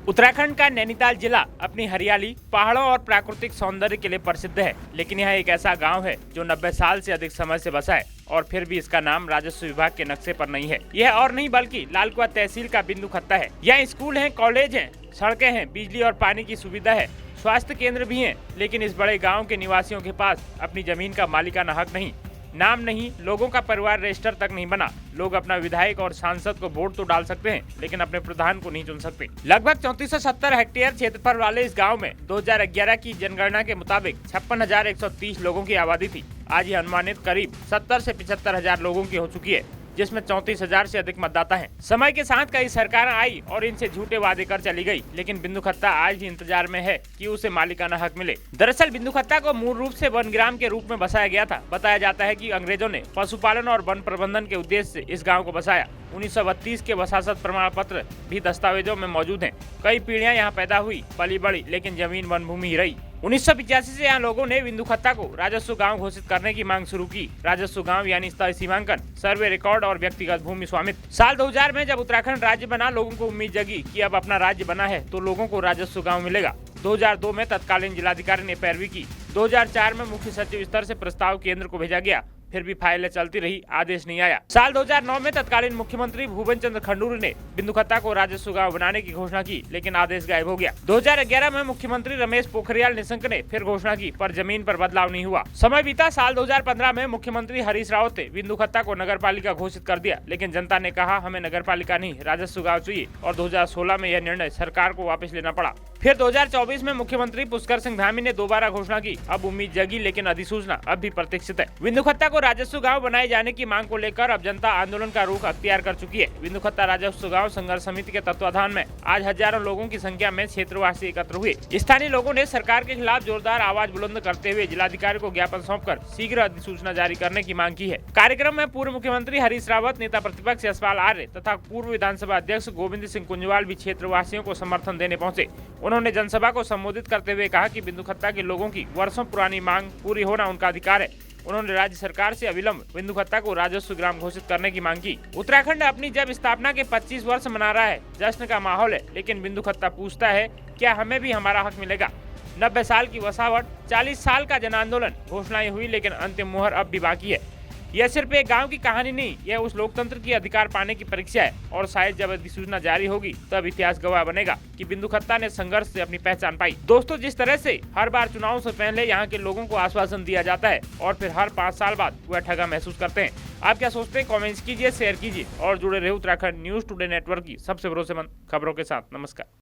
उत्तराखंड का नैनीताल जिला अपनी हरियाली, पहाड़ों और प्राकृतिक सौंदर्य के लिए प्रसिद्ध है, लेकिन यह एक ऐसा गांव है जो 90 साल से अधिक समय से बसा है और फिर भी इसका नाम राजस्व विभाग के नक्शे पर नहीं है। यह और नहीं बल्कि लालकुआं तहसील का बिंदु खत्ता है। यहाँ स्कूल हैं, कॉलेज हैं, सड़कें हैं, बिजली और पानी की सुविधा है, स्वास्थ्य केंद्र भी हैं, लेकिन इस बड़े गाँव के निवासियों के पास अपनी जमीन का मालिकाना हक नहीं, नाम नहीं, लोगों का परिवार रजिस्टर तक नहीं बना। लोग अपना विधायक और सांसद को वोट तो डाल सकते हैं, लेकिन अपने प्रधान को नहीं चुन सकते। लगभग 3470 हेक्टेयर क्षेत्रफल वाले इस गांव में 2011 की जनगणना के मुताबिक 56,130 लोगों की आबादी थी। आज ये अनुमानित करीब 70 से 75 हजार लोगों की हो चुकी है, जिसमें 34,000 से अधिक मतदाता हैं। समय के साथ कई सरकारें आई और इनसे झूठे वादे कर चली गई, लेकिन बिंदु खत्ता आज भी इंतजार में है कि उसे मालिकाना हक मिले। दरअसल बिंदु खत्ता को मूल रूप से वनग्राम के रूप में बसाया गया था। बताया जाता है कि अंग्रेजों ने पशुपालन और वन प्रबंधन के उद्देश्य से इस गाँव को बसाया। 1932 के वसासत प्रमाण पत्र भी दस्तावेजों में मौजूद हैं। कई पीढ़ियां यहाँ पैदा हुई, पली बड़ी, लेकिन जमीन वन भूमि ही रही। 1985 से यहाँ लोगों ने बिंदु खत्ता को राजस्व गांव घोषित करने की मांग शुरू की। राजस्व गांव यानी स्थल सीमांकन, सर्वे रिकॉर्ड और व्यक्तिगत भूमि स्वामित्व। साल 2000 में जब उत्तराखंड राज्य बना, लोगों को उम्मीद जगी कि अब अपना राज्य बना है तो लोगों को राजस्व गाँव मिलेगा। 2002 में तत्कालीन जिलाधिकारी ने पैरवी की। 2004 में मुख्य सचिव स्तर से प्रस्ताव केंद्र को भेजा गया, फिर भी फाइलें चलती रही, आदेश नहीं आया। साल 2009 में तत्कालीन मुख्यमंत्री भूपेन चंद्र खंडूरी ने बिंदु खत्ता को राजस्व गाँव बनाने की घोषणा की, लेकिन आदेश गायब हो गया। 2011 में मुख्यमंत्री रमेश पोखरियाल निशंक ने फिर घोषणा की, पर जमीन पर बदलाव नहीं हुआ। समय बीता। साल 2015 में मुख्यमंत्री हरीश रावत ने बिंदु खत्ता को नगर पालिका घोषित कर दिया, लेकिन जनता ने कहा हमें नगर पालिका नहीं, राजस्व गाँव चाहिए, और 2016 में यह निर्णय सरकार को वापस लेना पड़ा। फिर 2024 में मुख्यमंत्री पुष्कर सिंह धामी ने दोबारा घोषणा की। अब उम्मीद जगी, लेकिन अधिसूचना अब भी प्रतीक्षित है। बिंदु खत्ता को राजस्व गाँव बनाए जाने की मांग को लेकर अब जनता आंदोलन का रुख अख्तियार कर चुकी है। बिंदु खत्ता राजस्व गाँव संघर्ष समिति के तत्वाधान में आज हजारों लोगों की संख्या में क्षेत्रवासी एकत्र हुए। स्थानीय लोगों ने सरकार के खिलाफ जोरदार आवाज बुलंद करते हुए जिलाधिकारी को ज्ञापन सौंपकर शीघ्र अधिसूचना जारी करने की मांग की है। कार्यक्रम में पूर्व मुख्यमंत्री हरीश रावत, नेता प्रतिपक्ष यशपाल आर्य तथा पूर्व विधानसभा अध्यक्ष गोविंद सिंह कुंजवाल भी क्षेत्रवासियों को समर्थन देने पहुंचे। उन्होंने जनसभा को संबोधित करते हुए कहा कि बिंदु खत्ता के लोगों की वर्षों पुरानी मांग पूरी होना उनका अधिकार है। उन्होंने राज्य सरकार से अविलंब बिंदु खत्ता को राजस्व ग्राम घोषित करने की मांग की। उत्तराखंड अपनी जब स्थापना के 25 वर्ष मना रहा है, जश्न का माहौल है, लेकिन बिंदु खत्ता पूछता है क्या हमें भी हमारा हक मिलेगा। 90 साल की वसावट, 40 साल का जन आंदोलन, घोषणाएं हुई, लेकिन अंतिम मुहर अब भी बाकी है। यह सिर्फ एक गांव की कहानी नहीं, यह उस लोकतंत्र की अधिकार पाने की परीक्षा है, और शायद जब अधिसूचना जारी होगी तब इतिहास गवाह बनेगा कि बिंदु खत्ता ने संघर्ष से अपनी पहचान पाई। दोस्तों, जिस तरह से हर बार चुनाव से पहले यहाँ के लोगों को आश्वासन दिया जाता है और फिर हर 5 साल बाद वह ठगा महसूस करते हैं। आप क्या सोचते हैं? कॉमेंट्स कीजिए, शेयर कीजिए और जुड़े रहे उत्तराखंड न्यूज टुडे नेटवर्क की सबसे भरोसेमंद खबरों के साथ। नमस्कार।